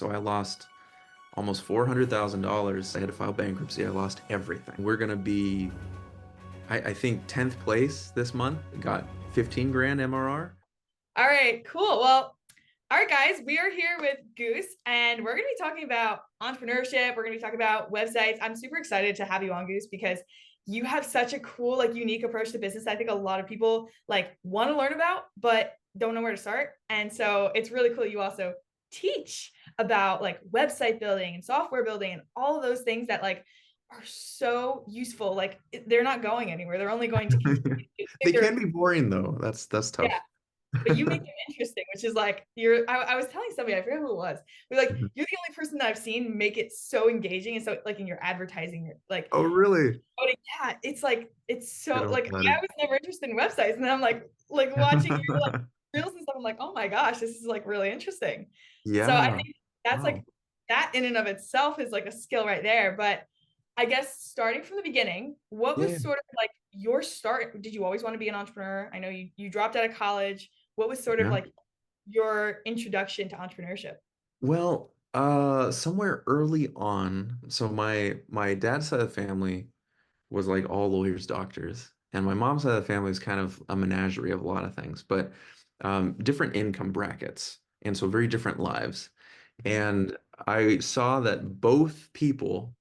So I lost almost $400,000. I had to file bankruptcy. I lost everything. We're gonna be, I think, 10th place this month. Got 15 grand MRR. All right, cool. Well, all right, guys, we are here with Goose, and we're going to be talking about entrepreneurship. We're going to be talking about websites. I'm super excited to have you on, Goose, because you have such a cool, unique approach to business. I think a lot of people want to learn about, but don't know where to start. And so it's really cool. You also teach about website building and software building and all of those things that are so useful. They're not going anywhere. They're only going to continue to get They bigger. can be boring though. That's Yeah, tough. but you make it interesting, which is I was telling somebody, I forget who it was. We're you're the only person that I've seen make it so engaging. And so in your advertising, Oh, really? yeah, it's Get so all I flattered. was never interested in websites. And then I'm like watching your reels and stuff. I'm like, oh my gosh, this is really interesting. So I Yeah. think that's Wow. that in and of itself is a skill right there. But I guess starting from the beginning, what Yeah. was sort of your start? Did you always want to be an entrepreneur? I know you dropped out of college. What was sort of Yeah. your introduction to entrepreneurship? Well, somewhere early on, so my dad's side of the family was like all lawyers, doctors, and my mom's side of the family is kind of a menagerie of a lot of things, but different income brackets, and so very different lives. And I saw that both people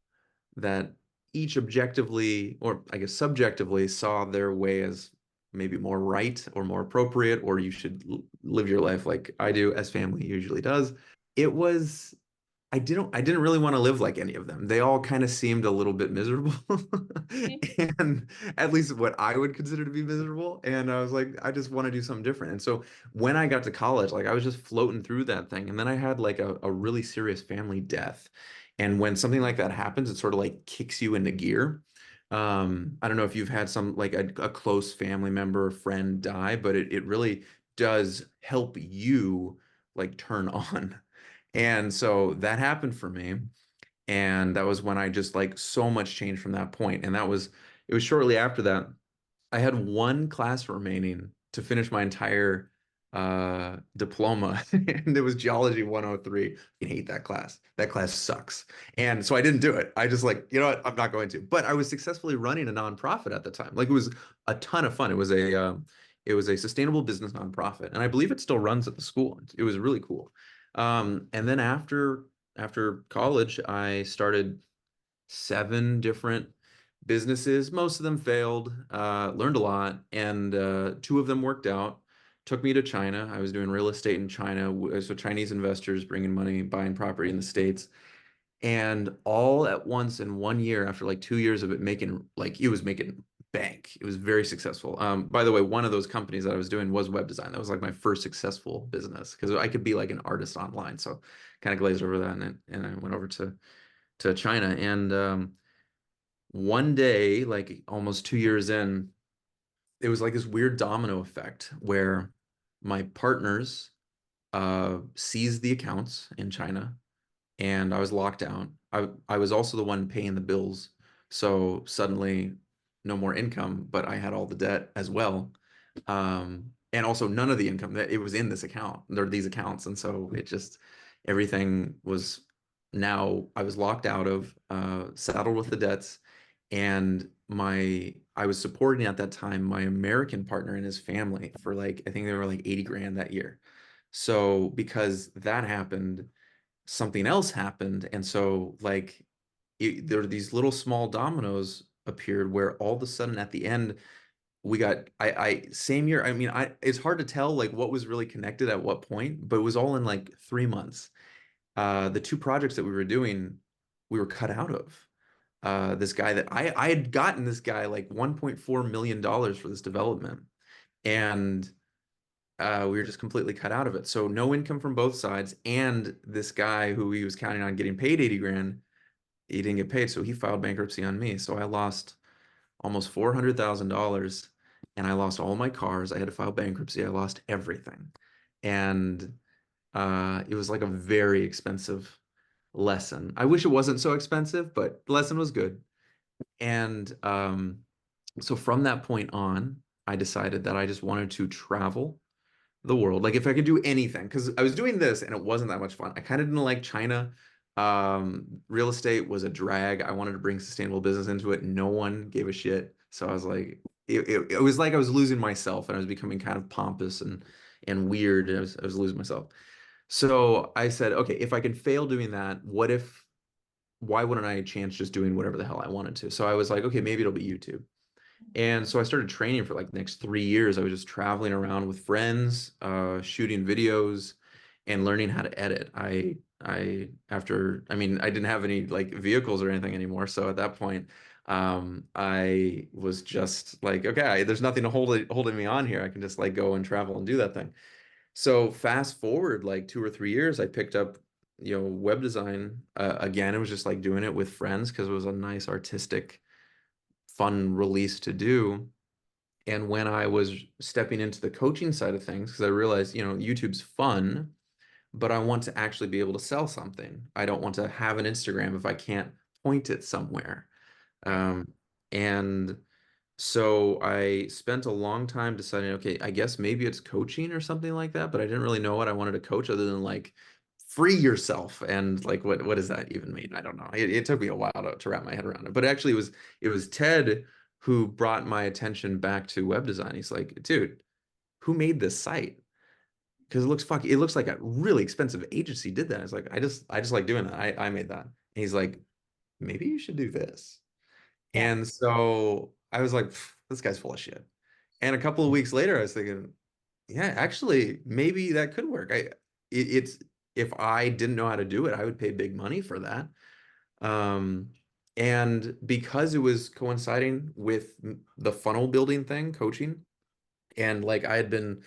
that each objectively, or I guess subjectively, saw their way as maybe more right or more appropriate, or you should live your life like I do, as family usually does. It was I didn't really want to live like any of them. They all kind of seemed a little bit miserable. And at least what I would consider to be miserable. And I was like, I just want to do something different. And so when I got to college, I was just floating through that thing. And then I had a really serious family death. And when something like that happens, it sort of like kicks you into gear. I don't know if you've had some a close family member or friend die, but it really does help you turn on. And so that happened for me. And that was when I just so much changed from that point. And it was shortly after that. I had one class remaining to finish my entire diploma, and it was Geology 103. I hate that class. That class sucks. And so I didn't do it. I just you know what? I'm not going to. But I was successfully running a nonprofit at the time. It was a ton of fun. It was a sustainable business nonprofit, and I believe it still runs at the school. It was really cool. And then after college, I started 7 different businesses. Most of them failed, learned a lot, and two of them worked out. Took me to China. I was doing real estate in China, so Chinese investors bringing money, buying property in the States. And all at once in one year, after 2 years of it making, it was making bank. It was very successful. By the way, one of those companies that I was doing was web design. That was my first successful business because I could be an artist online. So kind of glazed over that, and I went over to China. And one day, almost 2 years in, it was this weird domino effect where my partners seized the accounts in China, and I was locked out. I was also the one paying the bills, so suddenly no more income, but I had all the debt as well. And also none of the income that it was in this account, there these accounts, and so it just everything was now I was locked out of, saddled with the debts, and my I was supporting at that time my American partner and his family for I think they were 80 grand that year. So because that happened, something else happened, and so there were these little small dominoes appeared where all of a sudden at the end we got I same year. I mean, I it's hard to tell what was really connected at what point, but it was all in 3 months. The two projects that we were doing, we were cut out of. This guy that I had gotten this guy $1.4 million for this development, and we were just completely cut out of it. So no income from both sides, and this guy who he was counting on getting paid 80 grand, he didn't get paid, so he filed bankruptcy on me. So I lost almost $400,000, and I lost all my cars. I had to file bankruptcy. I lost everything. And it was a very expensive lesson. I wish it wasn't so expensive, but the lesson was good. And so from that point on, I decided that I just wanted to travel, the world. Like if I could do anything, because I was doing this and it wasn't that much fun. I kind of didn't like China. Real estate was a drag. I wanted to bring sustainable business into it. No one gave a shit. So I was like, it was like I was losing myself and I was becoming kind of pompous and weird. I was losing myself. So I said, okay, if I can fail doing that, why wouldn't I chance just doing whatever the hell I wanted to? So I was like, okay, maybe it'll be YouTube. And so I started training for like the next 3 years. I was just traveling around with friends, shooting videos and learning how to edit. I mean, I didn't have any like vehicles or anything anymore. So at that point, I was just like, okay, there's nothing to holding me on here. I can just like go and travel and do that thing. So fast forward like 2 or 3 years, I picked up, web design again. It was just like doing it with friends because it was a nice artistic, fun release to do. And when I was stepping into the coaching side of things, because I realized, YouTube's fun, but I want to actually be able to sell something. I don't want to have an Instagram if I can't point it somewhere. Um, and so I spent a long time deciding, okay, I guess maybe it's coaching or something like that, but I didn't really know what I wanted to coach other than like free yourself and like what does that even mean? I don't know. It took me a while to wrap my head around it. But actually it was Ted who brought my attention back to web design. He's like, dude, who made this site? Because it looks like a really expensive agency did that. It's like I just like doing that. I made that. And he's like, maybe you should do this. Yeah. And so I was like, this guy's full of shit. And a couple of weeks later, I was thinking, yeah, actually, maybe that could work. It's if I didn't know how to do it, I would pay big money for that. Um, and because it was coinciding with the funnel building thing, coaching, and like I had been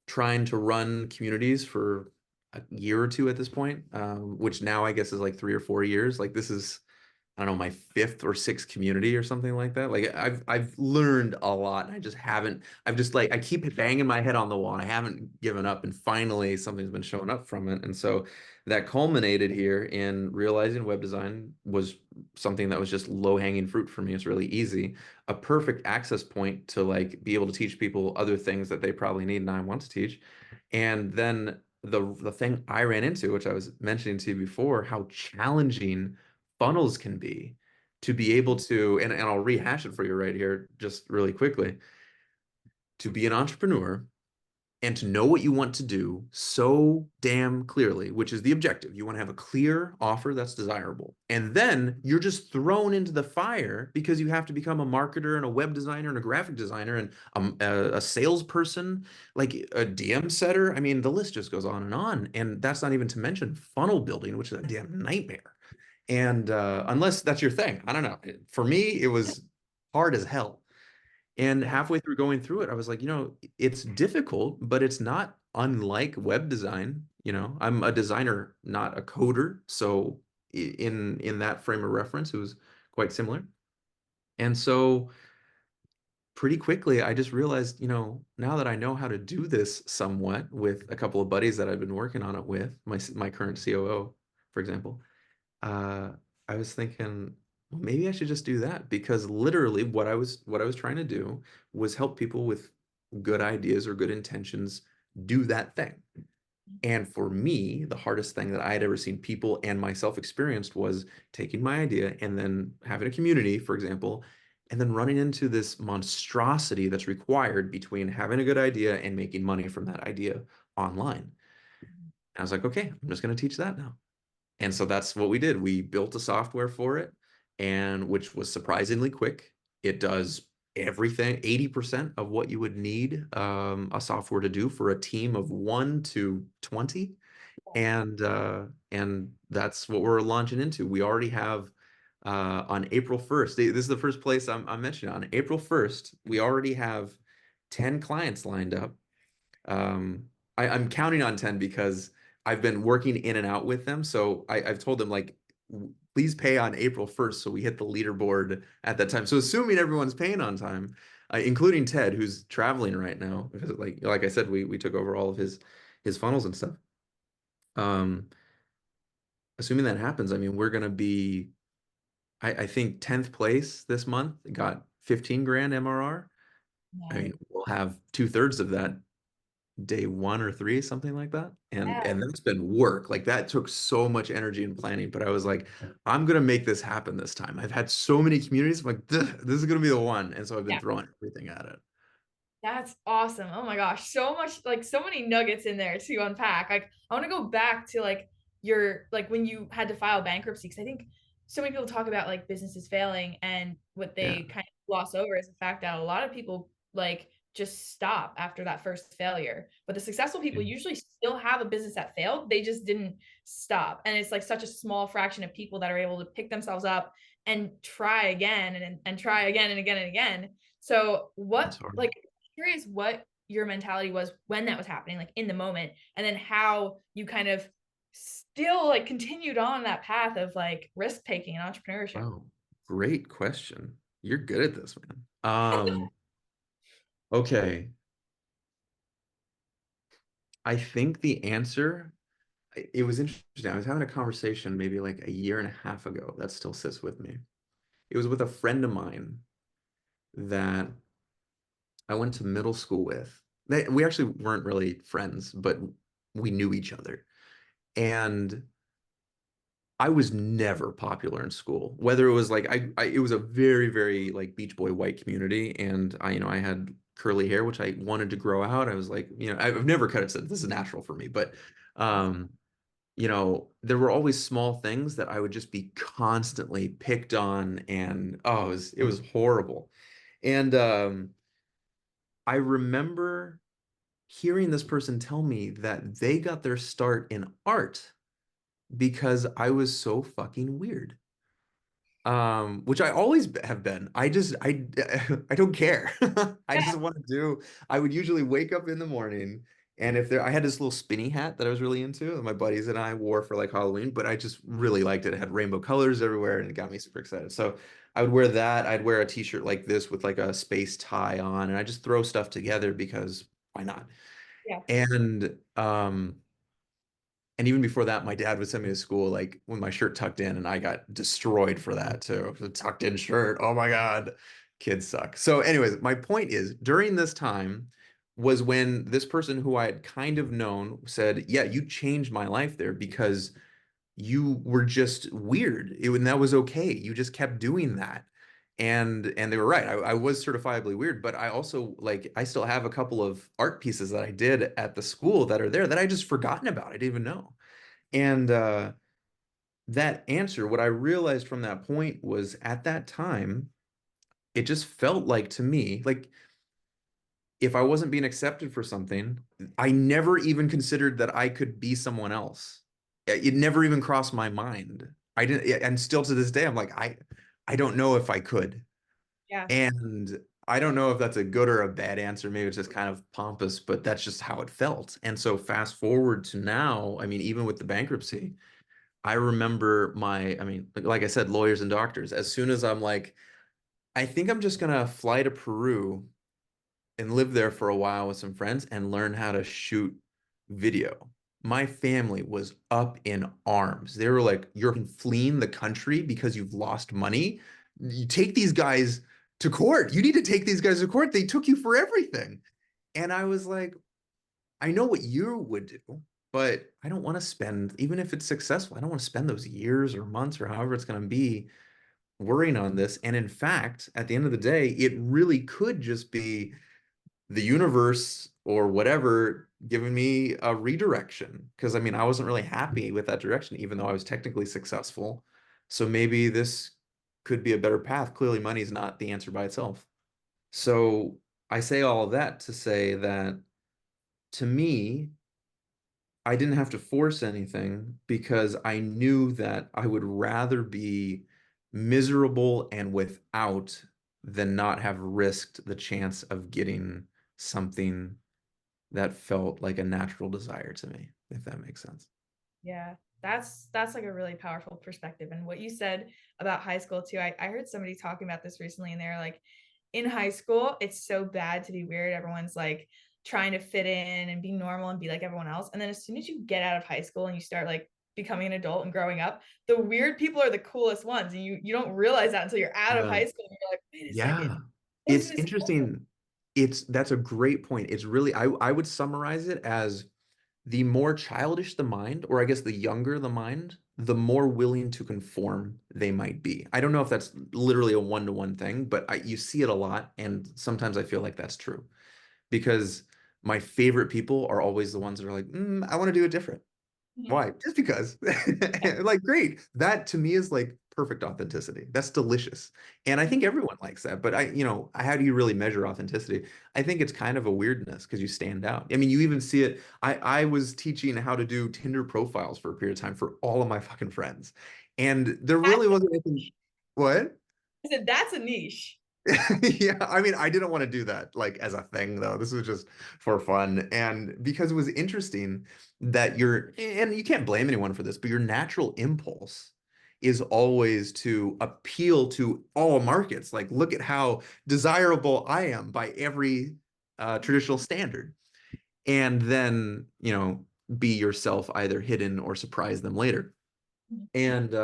trying to run communities for a year or two at this point, which now I guess is like 3 or 4 years. Like this is I don't know, my fifth or sixth community or something like that. Like I've learned a lot. And I just haven't, I've just like I keep banging my head on the wall. I haven't given up. And finally something's been showing up from it. And so that culminated here in realizing web design was something that was just low-hanging fruit for me. It's really easy. A perfect access point to like be able to teach people other things that they probably need and I want to teach. And then the thing I ran into, which I was mentioning to you before, how challenging funnels can be able to, and I'll rehash it for you right here, just really quickly, to be an entrepreneur and to know what you want to do so damn clearly, which is the objective. You want to have a clear offer that's desirable. And then you're just thrown into the fire because you have to become a marketer and a web designer and a graphic designer and a salesperson, like a DM setter. I mean, the list just goes on. And that's not even to mention funnel building, which is a damn nightmare. And unless that's your thing, I don't know. For me, it was hard as hell. And Yeah. halfway through going through it, I was like, it's difficult, but it's not unlike web design. I'm a designer, not a coder. So in that frame of reference, it was quite similar. And so pretty quickly, I just realized, now that I know how to do this somewhat with a couple of buddies that I've been working on it with, my current COO, for example, uh, I was thinking, well, maybe I should just do that because literally what I was trying to do was help people with good ideas or good intentions do that thing. And for me, the hardest thing that I had ever seen people and myself experienced was taking my idea and then having a community, for example, and then running into this monstrosity that's required between having a good idea and making money from that idea online. And I was like, okay, I'm just going to teach that now. And so that's what we did. We built a software for it, and which was surprisingly quick. It does everything, 80% of what you would need a software to do for a team of 1 to 20. And that's what we're launching into. We already have on April 1st. This is the first place I'm mentioning. On April 1st, we already have 10 clients lined up. I'm counting on 10 because I've been working in and out with them. So I've told them like, please pay on April 1st. So we hit the leaderboard at that time. So assuming everyone's paying on time, including Ted, who's traveling right now, because like I said, we took over all of his funnels and stuff. Um, assuming that happens, I mean, we're gonna be, I think 10th place this month, got 15 grand MRR. I Nice. mean, we'll have 2/3 of that day one or three, something like that. Yeah. And that's been work. Like that took so much energy and planning, but I was like, I'm gonna make this happen this time. I've had so many communities. I'm like, this is gonna be the one. And so I've been Yeah. throwing everything at it. That's awesome. Oh my gosh. So much, like so many nuggets in there to unpack. Like I want to go back to like your like when you had to file bankruptcy because I think so many people talk about like businesses failing and what Yeah. they kind of gloss over is the fact that a lot of people like just stop after that first failure. But the successful people usually still have a business that failed. They just didn't stop. And it's like such a small fraction of people that are able to pick themselves up and try again and try again and again and again. So It's what hard. like curious what your mentality was when that was happening, like in the moment, and then how you kind of still like continued on that path of like risk taking and entrepreneurship. Wow. Great question. You're good at this, man. Okay. I think the answer, it was interesting. I was having a conversation maybe like a year and a half ago that still sits with me. It was with a friend of mine that I went to middle school with. We actually weren't really friends, but we knew each other. And I was never popular in school. Whether it was like it was a very, very like Beach Boy white community, and I had curly hair, which I wanted to grow out. I was like, I've never cut it. So this is natural for me, but um, there were always small things that I would just be constantly picked on, and oh, it was horrible. And I remember hearing this person tell me that they got their start in art because I was so fucking weird. Which I always have been. I don't care. I just Yeah, want to do. I would usually wake up in the morning, and if there, I had this little spinny hat that I was really into, that my buddies and I wore for like Halloween, but I just really liked it. It had rainbow colors everywhere, and it got me super excited. So I would wear that. I'd wear a t-shirt like this with like a space tie on, and I just throw stuff together because why not? yeah, And and even before that, my dad would send me to school like with my shirt tucked in, and I got destroyed for that too. The tucked in shirt. Oh my God, kids suck. So, anyways, my point is during this time was when this person who I had kind of known said, "Yeah, you changed my life there because you were just weird. And that was okay. You just kept doing that." And they were right. I was certifiably weird, but I also like I still have a couple of art pieces that I did at the school that are there that I just forgotten about. I didn't even know. And that answer, what I realized from that point was at that time, it just felt like to me, like if I wasn't being accepted for something, I never even considered that I could be someone else. It never even crossed my mind. I didn't, and still to this day, I'm like, I don't know if I could. yeah, And I don't know if that's a good or a bad answer. Maybe it's just kind of pompous, but that's just how it felt. And so fast forward to now, I mean, even with the bankruptcy, I remember I mean, like I said, lawyers and doctors, as soon as I'm like, I think I'm just gonna fly to Peru and live there for a while with some friends and learn how to shoot video. My family was up in arms. They were like, "You're fleeing the country because you've lost money? You take these guys to court. You need to take these guys to court. They took you for everything." And I was like, I know what you would do, but I don't want to spend, even if it's successful, I don't want to spend those years or months or however it's going to be worrying on this. And in fact, at the end of the day, it really could just be the universe or whatever giving me a redirection. Because I mean, I wasn't really happy with that direction, even though I was technically successful. So maybe this could be a better path. Clearly, money is not the answer by itself. So I say all of that to say that to me, I didn't have to force anything because I knew that I would rather be miserable and without than not have risked the chance of getting something that felt like a natural desire to me, if that makes sense. yeah. That's like a really powerful perspective. And what you said about high school too, I heard somebody talking about this recently, and they're like, in high school, it's so bad to be weird. Everyone's like trying to fit in and be normal and be like everyone else. And then as soon as you get out of high school and you start like becoming an adult and growing up, the weird people are the coolest ones. And you don't realize that until you're out of Yeah. high school and you're like, wait a second, Yeah. wasn't It's as cool. interesting. That's a great point. It's really I would summarize it as the more childish the mind, or I guess the younger the mind, the more willing to conform they might be. I don't know if that's literally a one-to-one thing, but you see it a lot, and sometimes I feel like that's true because my favorite people are always the ones that are like, I want to do it different. Mhm. Why? Just because. Like, great. That to me is like perfect authenticity. That's delicious. And I think everyone likes that. But how do you really measure authenticity? I think it's kind of a weirdness because you stand out. I mean, you even see it. I was teaching how to do Tinder profiles for a period of time for all of my fucking friends. And there That's really wasn't anything. What? I said that's a niche. Yeah, I mean, I didn't want to do that like as a thing though. This was just for fun. And because it was interesting that and you can't blame anyone for this, but your natural impulse is always to appeal to all markets. Like, look at how desirable I am by every traditional standard. And then, be yourself, either hidden or surprise them later. And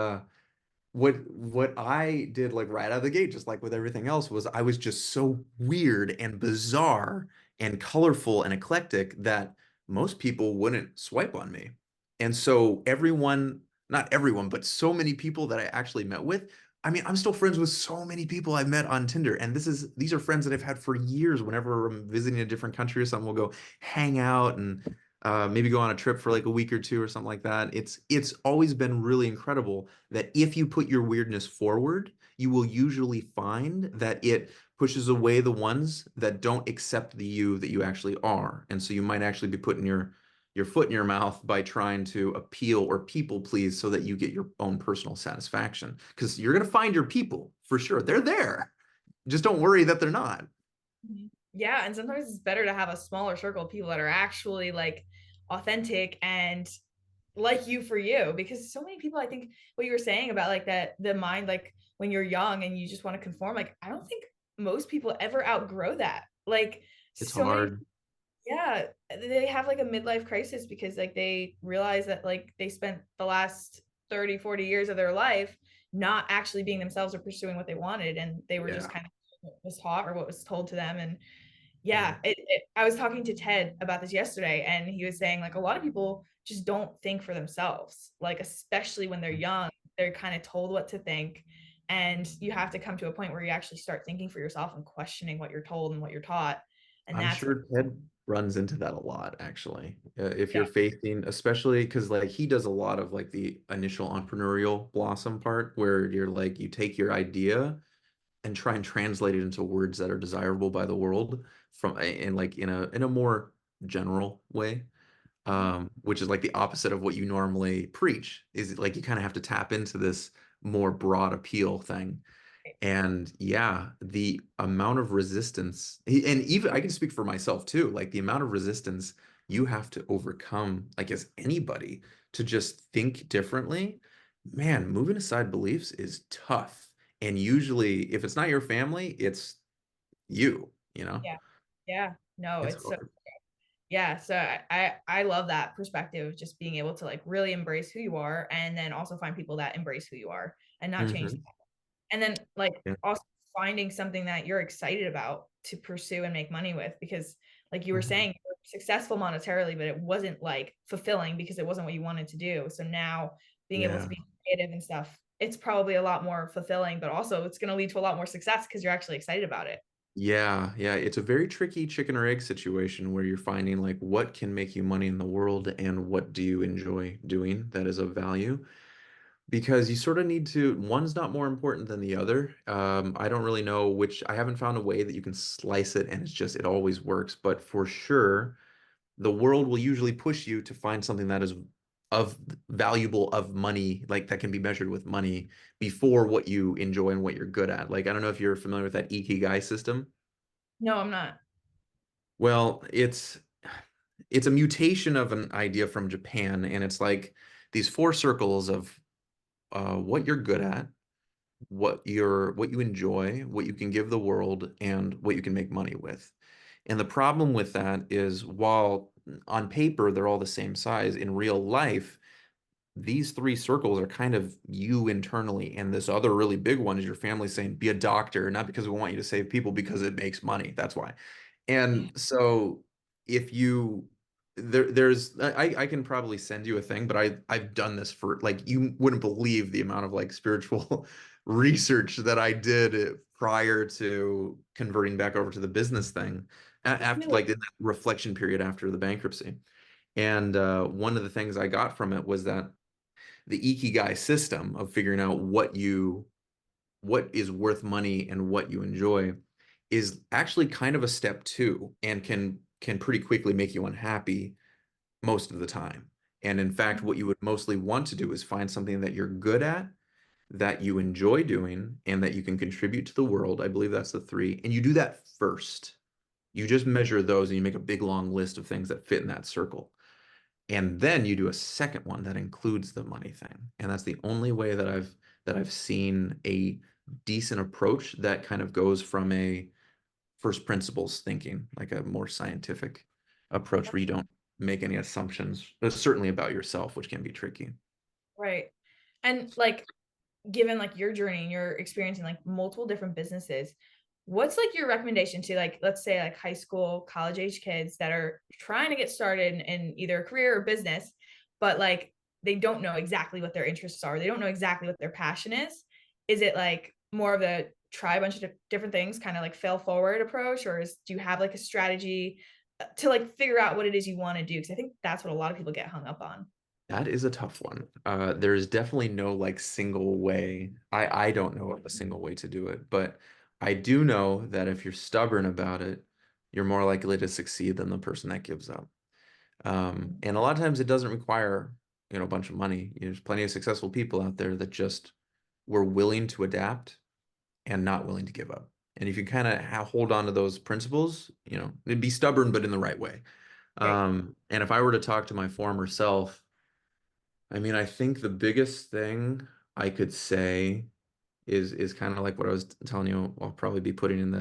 what I did like right out of the gate, just like with everything else, was I was just so weird and bizarre and colorful and eclectic that most people wouldn't swipe on me. And so everyone, not everyone, but so many people that I actually met with, I mean, I'm still friends with so many people I met on Tinder. And these are friends that I've had for years. Whenever I'm visiting a different country or something, we'll go hang out and maybe go on a trip for like a week or two or something like that. It's always been really incredible that if you put your weirdness forward, you will usually find that it pushes away the ones that don't accept the you that you actually are. And so you might actually be putting your foot in your mouth by trying to appeal or people please so that you get your own personal satisfaction. Because you're going to find your people for sure. They're there. Just don't worry that they're not. Mhm. Yeah, and sometimes it's better to have a smaller circle of people that are actually like authentic and like you for you, because so many people, I think what you were saying about like that the mind, like when you're young and you just want to conform, like I don't think most people ever outgrow that. Like It's so many, hard. yeah, they have like a midlife crisis because like they realize that like they spent the last 30, 40 years of their life not actually being themselves or pursuing what they wanted, and they were just Yeah. kind of what was taught or what was told to them. And Yeah. yeah, I was talking to Ted about this yesterday, and he was saying like a lot of people just don't think for themselves, like especially when they're young, they're kind of told what to think, and you have to come to a point where you actually start thinking for yourself and questioning what you're told and what you're taught, and I'm that's what. sure Ted runs into that a lot, actually. If Yeah, you're facing, especially because like he does a lot of like the initial entrepreneurial blossom part where you're like you take your idea and try and translate it into words that are desirable by the world from and like in a more general way, which is like the opposite of what you normally preach. Is like you kind of have to tap into this more broad appeal thing. And yeah, the amount of resistance, and even I can speak for myself too, like the amount of resistance you have to overcome, like as anybody, to just think differently, man, moving aside beliefs is tough. And usually, if it's not your family, it's you. yeah, yeah. No, It's it's so, hard. yeah. So I love that perspective of just being able to like really embrace who you are, and then also find people that embrace who you are and not change. Hmm. And then like Yeah. also finding something that you're excited about to pursue and make money with, because like you were Hmm. saying, you were successful monetarily, but it wasn't like fulfilling because it wasn't what you wanted to do. So now being able to Yeah. be creative and stuff, it's probably a lot more fulfilling, but also it's going to lead to a lot more success because you're actually excited about it. Yeah, yeah, it's a very tricky chicken or egg situation where you're finding like what can make you money in the world and what do you enjoy doing that is of value. Because you sort of need to, one's not more important than the other. I don't really know which, I haven't found a way that you can slice it and it always works. But for sure, the world will usually push you to find something that is of valuable of money, like that can be measured with money before what you enjoy and what you're good at. Like, I don't know if you're familiar with that Ikigai system. No, I'm not. Well, it's a mutation of an idea from Japan, and it's like these four circles of what you're good at, what you enjoy, what you can give the world, and what you can make money with. And the problem with that is while on paper they're all the same size, in real life, these three circles are kind of you internally. And this other really big one is your family saying, be a doctor, not because we want you to save people, because it makes money. That's why. And so if you there's I can probably send you a thing, but I've done this for like you wouldn't believe the amount of like spiritual research that I did prior to converting back over to the business thing after like in that reflection period after the bankruptcy. And one of the things I got from it was that the Ikigai system of figuring out what is worth money and what you enjoy is actually kind of a step two and can pretty quickly make you unhappy most of the time. And in fact, what you would mostly want to do is find something that you're good at, that you enjoy doing, and that you can contribute to the world. I believe that's the three. And you do that first. You just measure those and you make a big long list of things that fit in that circle. And then you do a second one that includes the money thing. And that's the only way that I've seen a decent approach that kind of goes from a first principles thinking, like a more scientific approach where you don't make any assumptions, but certainly about yourself, which can be tricky. Right. And like given like your journey and your experience in like multiple different businesses, what's like your recommendation to like let's say like high school, college age kids that are trying to get started in either a career or business, but like they don't know exactly what their interests are. They don't know exactly what their passion is. Is it like more of a try a bunch of different things, kind of like fail forward approach, or do you have like a strategy to like figure out what it is you want to do? Because I think that's what a lot of people get hung up on. That is a tough one. There is definitely no like single way. I don't know of a single way to do it, but I do know that if you're stubborn about it, you're more likely to succeed than the person that gives up. And a lot of times it doesn't require, a bunch of money. There's plenty of successful people out there that just were willing to adapt and not willing to give up. And if you kind of hold on to those principles, it'd be stubborn, but in the right way. Right. And if I were to talk to my former self, I mean, I think the biggest thing I could say is kind of like what I was telling you. I'll probably be putting in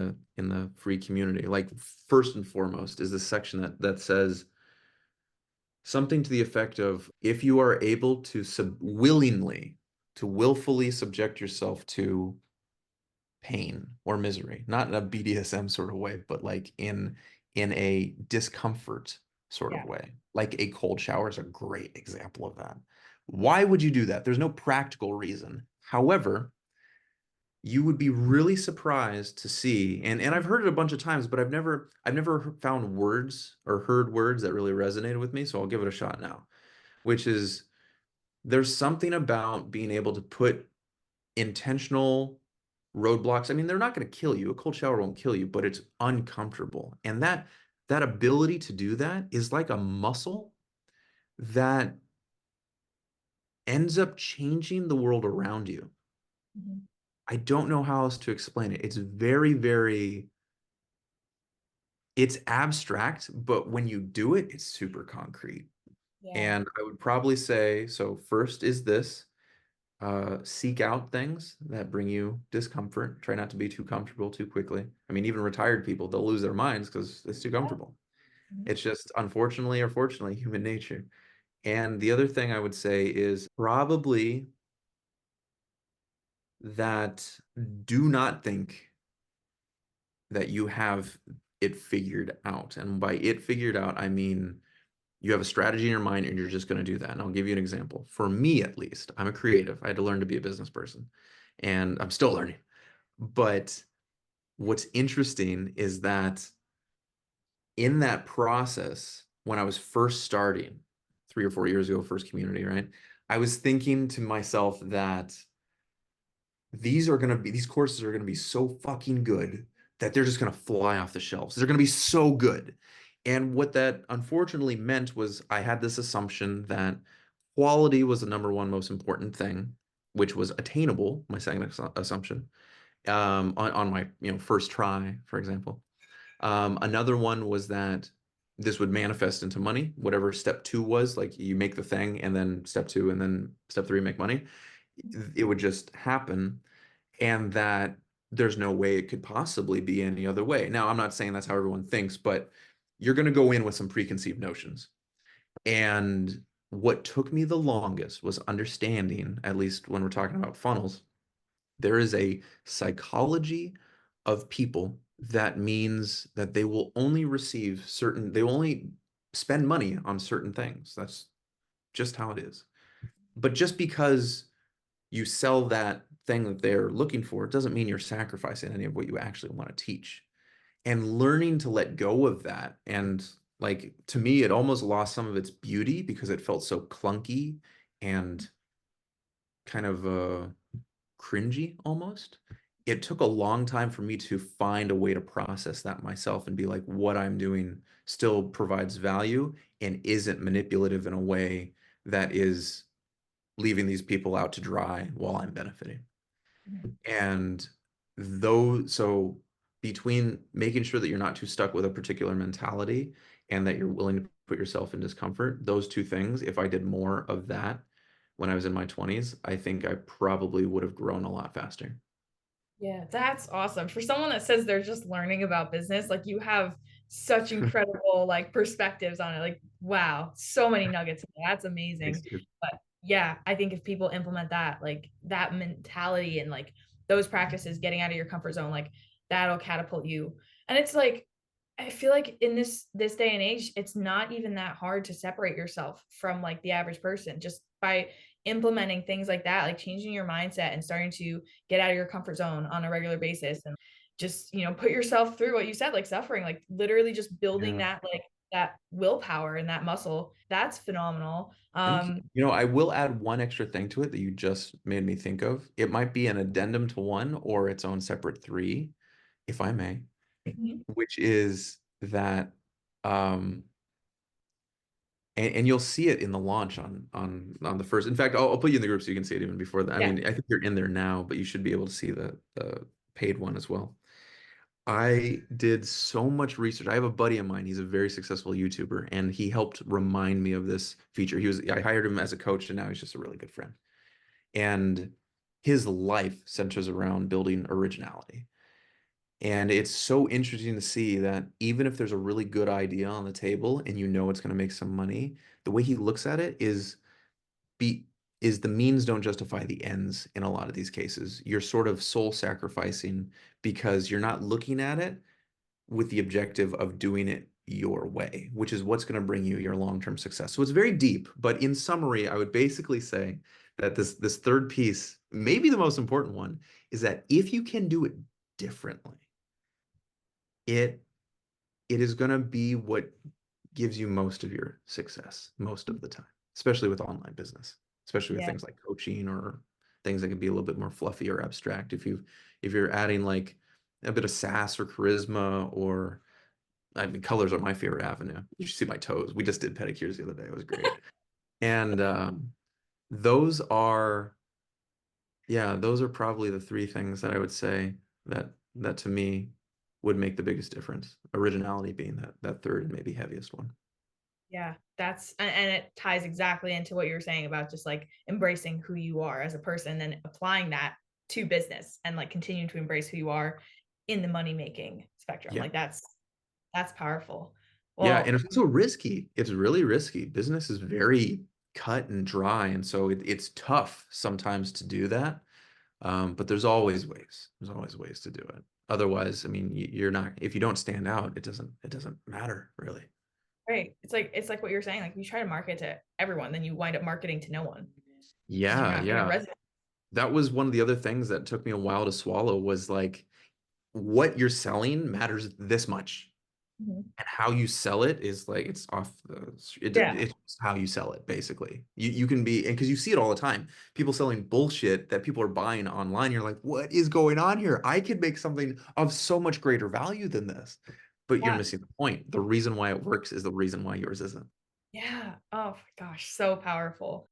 the free community. Like first and foremost is this section that says something to the effect of if you are able to to willfully subject yourself to pain or misery, not in a BDSM sort of way, but like in a discomfort sort of Yeah. way. Like a cold shower is a great example of that. Why would you do that? There's no practical reason. However, you would be really surprised to see, and I've heard it a bunch of times, but I've never found words or heard words that really resonated with me, so I'll give it a shot now, which is there's something about being able to put intentional roadblocks. I mean, they're not going to kill you. A cold shower won't kill you, but it's uncomfortable. And that ability to do that is like a muscle that ends up changing the world around you. Mhm. I don't know how else to explain it. It's very, very, it's abstract, but when you do it, it's super concrete. Yeah. And I would probably say, so first is this. Seek out things that bring you discomfort. Try not to be too comfortable too quickly. I mean, even retired people, they'll lose their minds because it's too comfortable. Mhm. It's just unfortunately or fortunately human nature. And the other thing I would say is probably that do not think that you have it figured out. And by it figured out, I mean you have a strategy in your mind and you're just going to do that. And I'll give you an example. For me, at least, I'm a creative. I had to learn to be a business person and I'm still learning. But what's interesting is that in that process, when I was first starting 3 or 4 years ago, first community, right? I was thinking to myself that these courses are going to be so fucking good that they're just going to fly off the shelves. They're going to be so good. And what that unfortunately meant was I had this assumption that quality was the number one most important thing, which was attainable, my second assumption, on my first try, for example. Another one was that this would manifest into money, whatever step two was, like you make the thing and then step two and then step three, make money. It would just happen and that there's no way it could possibly be any other way. Now, I'm not saying that's how everyone thinks, but you're going to go in with some preconceived notions. And what took me the longest was understanding, at least when we're talking about funnels, there is a psychology of people that means that they will only spend money on certain things. That's just how it is. But just because you sell that thing that they're looking for doesn't mean you're sacrificing any of what you actually want to teach. And learning to let go of that, and like, to me, it almost lost some of its beauty because it felt so clunky and kind of cringy almost. It took a long time for me to find a way to process that myself and be like, what I'm doing still provides value and isn't manipulative in a way that is leaving these people out to dry while I'm benefiting. Mhm. And though, so between making sure that you're not too stuck with a particular mentality and that you're willing to put yourself in discomfort, those two things, if I did more of that when I was in my 20s, I think I probably would have grown a lot faster. Yeah, that's awesome. For someone that says they're just learning about business, like you have such incredible like perspectives on it. Like, wow, so many nuggets. That's Thanks, amazing. dude. But yeah, I think if people implement that, like that mentality and like those practices, getting out of your comfort zone, like that'll catapult you. And it's like I feel like in this day and age, it's not even that hard to separate yourself from like the average person just by implementing things like that, like changing your mindset and starting to get out of your comfort zone on a regular basis and just, put yourself through what you said, like suffering, like literally just building Yeah. that like that willpower and that muscle. That's phenomenal. Thank you. I will add one extra thing to it that you just made me think of. It might be an addendum to one or its own separate three, if I may, Mhm. which is that um and you'll see it in the launch on the first. In fact, I'll put you in the group so you can see it even before that. I Yeah. mean, I think you're in there now, but you should be able to see the paid one as well. I did so much research. I have a buddy of mine. He's a very successful YouTuber, and he helped remind me of this feature. I hired him as a coach, and now he's just a really good friend. And his life centers around building originality. And it's so interesting to see that even if there's a really good idea on the table and it's going to make some money, the way he looks at it be is the means don't justify the ends in a lot of these cases. You're sort of soul sacrificing because you're not looking at it with the objective of doing it your way, which is what's going to bring you your long-term success. So it's very deep, but in summary, I would basically say that this third piece, maybe the most important one, is that if you can do it differently, it it is going to be what gives you most of your success most of the time, especially with online business, especially with Yeah. things like coaching or things that can be a little bit more fluffy or abstract. If you're adding like a bit of sass or charisma, or I mean, colors are my favorite avenue. You should see my toes. We just did pedicures the other day. It was great. And those are, yeah, those are probably the three things that I would say that to me would make the biggest difference. Originality being that third and maybe heaviest one. Yeah, and it ties exactly into what you were saying about just like embracing who you are as a person and applying that to business and like continuing to embrace who you are in the money making spectrum. Yeah. Like that's powerful. Yeah, and Well, it's also risky. It's really risky. Business is very cut and dry, and so it's tough sometimes to do that. But there's always ways. There's always ways to do it. Otherwise, I mean, you're not. If you don't stand out, it doesn't matter really. right. It's like what you're saying. Like you try to market to everyone, then you wind up marketing to no one because you're Yeah, not gonna yeah. resonate. That was one of the other things that took me a while to swallow was like what you're selling matters this much. Mhm. And how you sell it is like Yeah. it's how you sell it basically. You can be, and because you see it all the time, people selling bullshit that people are buying online. You're like, what is going on here? I could make something of so much greater value than this, but you're Yeah. missing the point. The reason why it works is the reason why yours isn't. Yeah. Oh my gosh, so powerful.